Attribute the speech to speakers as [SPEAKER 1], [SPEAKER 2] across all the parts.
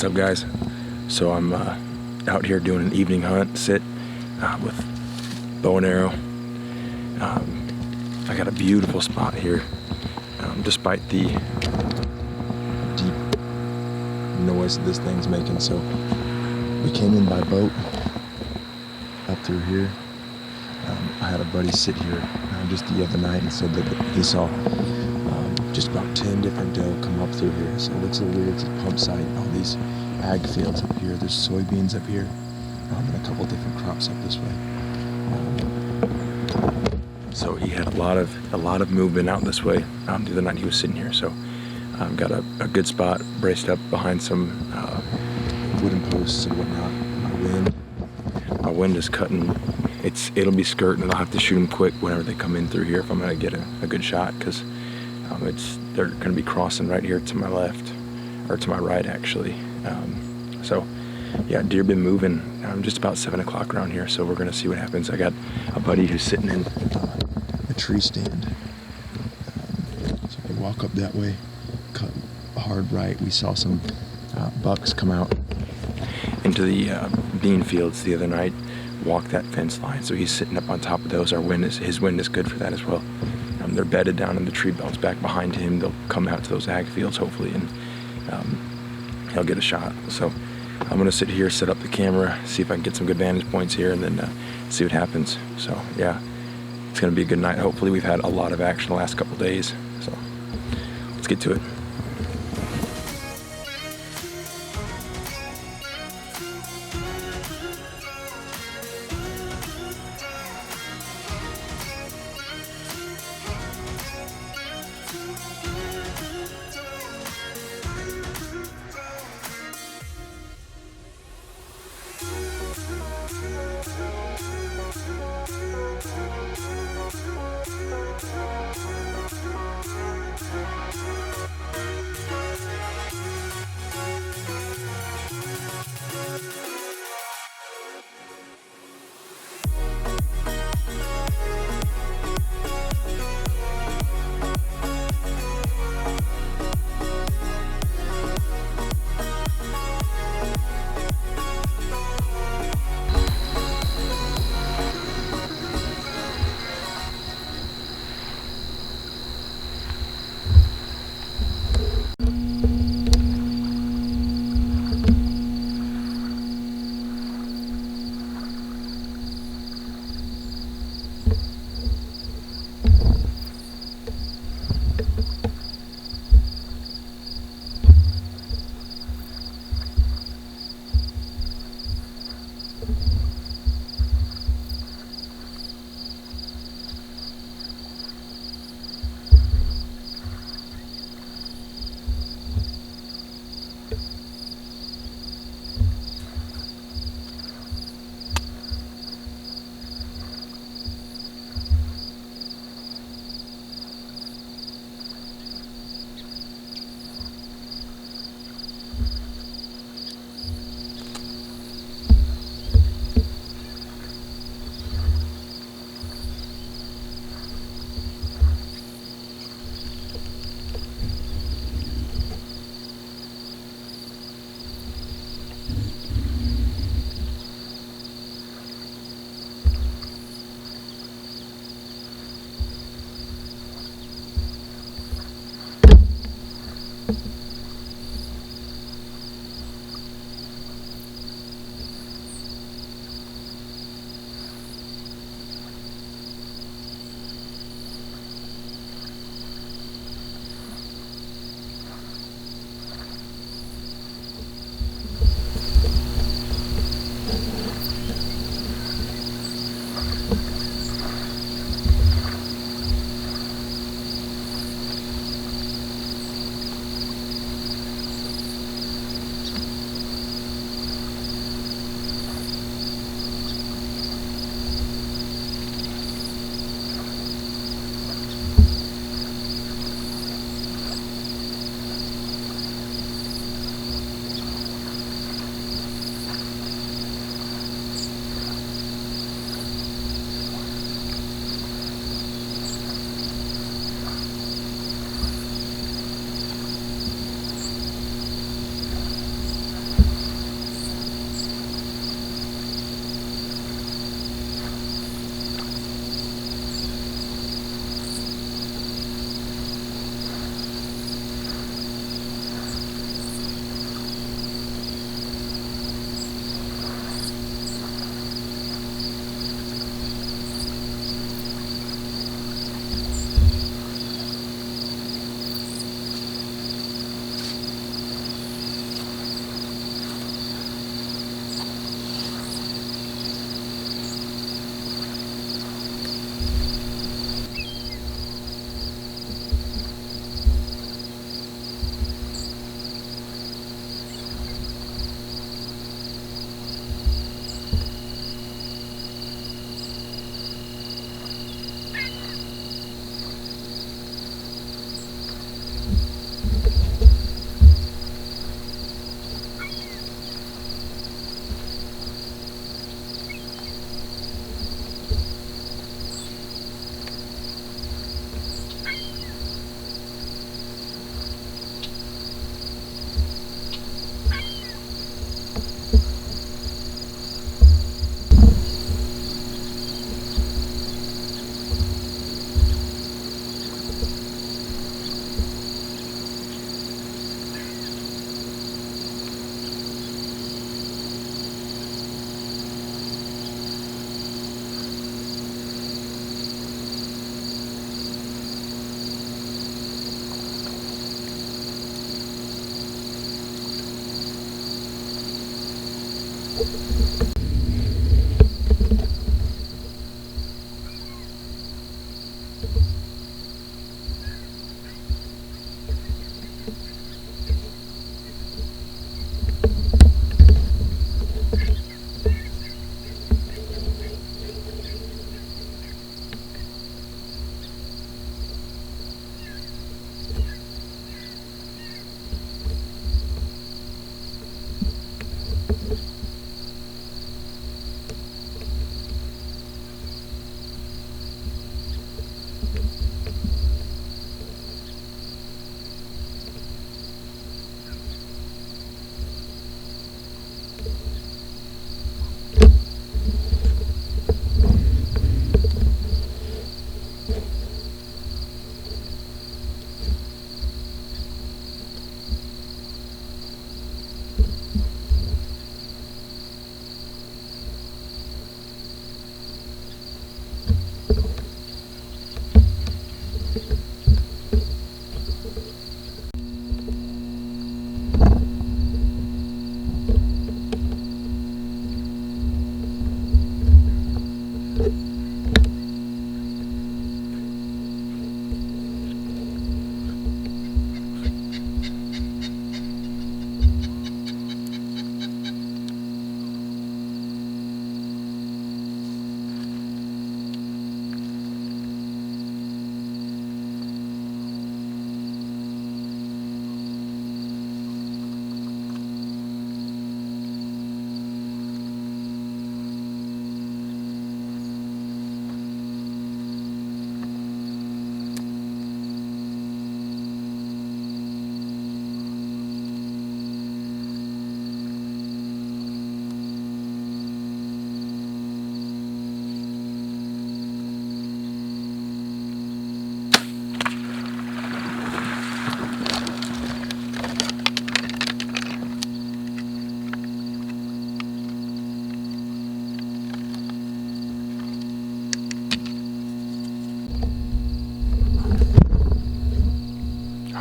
[SPEAKER 1] What's up, guys? So I'm out here doing an evening hunt sit with bow and arrow. I got a beautiful spot here, despite the deep noise that this thing's making. So we came in by boat up through here. I had a buddy sit here just the other night and said that he saw just about 10 different doe come up through here. So it looks a little weird. It's a pump site. All these ag fields up here. There's soybeans up here, and a couple different crops up this way. So he had a lot of movement out this way. The other night he was sitting here. So I've got a good spot braced up behind some wooden posts and whatnot. My wind is cutting. It'll be skirting, and I'll have to shoot them quick whenever they come in through here if I'm gonna get a good shot, because they're gonna be crossing right here to my left, or to my right actually. So yeah, deer been moving. Just about 7 o'clock around here, so we're gonna see what happens. I got a buddy who's sitting in a tree stand. So I walk up that way, cut hard right. We saw some bucks come out into the bean fields the other night, walk that fence line. So he's sitting up on top of those. His wind is good for that as well. They're bedded down in the tree belts back behind him. They'll come out to those ag fields hopefully, and he'll get a shot. So I'm gonna sit here, set up the camera, see if I can get some good vantage points here, and then see what happens. So yeah, it's gonna be a good night. Hopefully we've had a lot of action the last couple days. So let's get to it.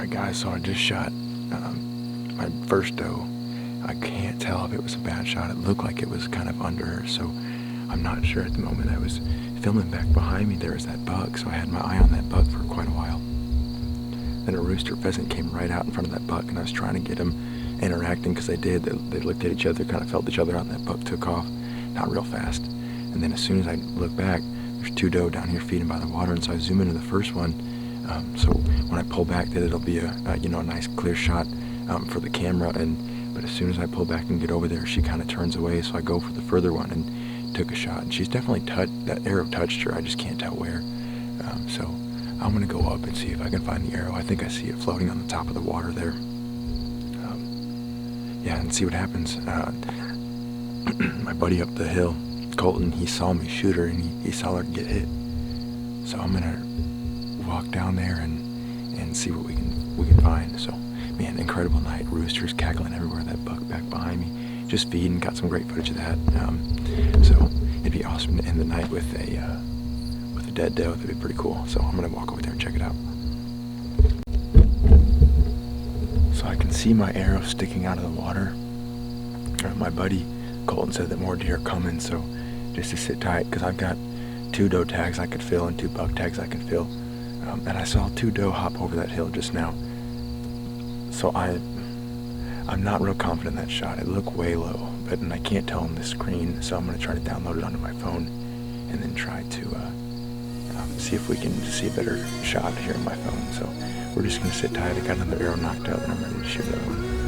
[SPEAKER 1] Alright guys, so I just shot my first doe. I can't tell if it was a bad shot. It looked like it was kind of under her, so I'm not sure at the moment. I was filming back behind me. There was that buck, so I had my eye on that buck for quite a while. Then a rooster pheasant came right out in front of that buck, and I was trying to get them interacting, because they did. They looked at each other, kind of felt each other out, and that buck took off, not real fast. And then as soon as I look back, there's two doe down here feeding by the water, and so I zoom into the first one. So when I pull back, that it'll be a nice clear shot for the camera. But as soon as I pull back and get over there, she kind of turns away. So I go for the further one and took a shot. And she's definitely that arrow touched her. I just can't tell where. So I'm gonna go up and see if I can find the arrow. I think I see it floating on the top of the water there. Yeah, and see what happens. My buddy up the hill, Colton, he saw me shoot her, and he saw her get hit. So I'm gonna walk down there and see what we can find. So, man, incredible night. Roosters cackling everywhere. That buck back behind me, just feeding. Got some great footage of that. So it'd be awesome to end the night with a dead doe. That'd be pretty cool. So I'm gonna walk over there and check it out. So I can see my arrow sticking out of the water. My buddy Colton said that more deer are coming, so just to sit tight, because I've got 2 doe tags I could fill and 2 buck tags I can fill. And I saw 2 doe hop over that hill just now. So I'm not real confident in that shot. It looked way low, and I can't tell on the screen, so I'm going to try to download it onto my phone and then try to see if we can see a better shot here on my phone. So we're just going to sit tight. I got another arrow knocked out, and I'm ready to shoot that one.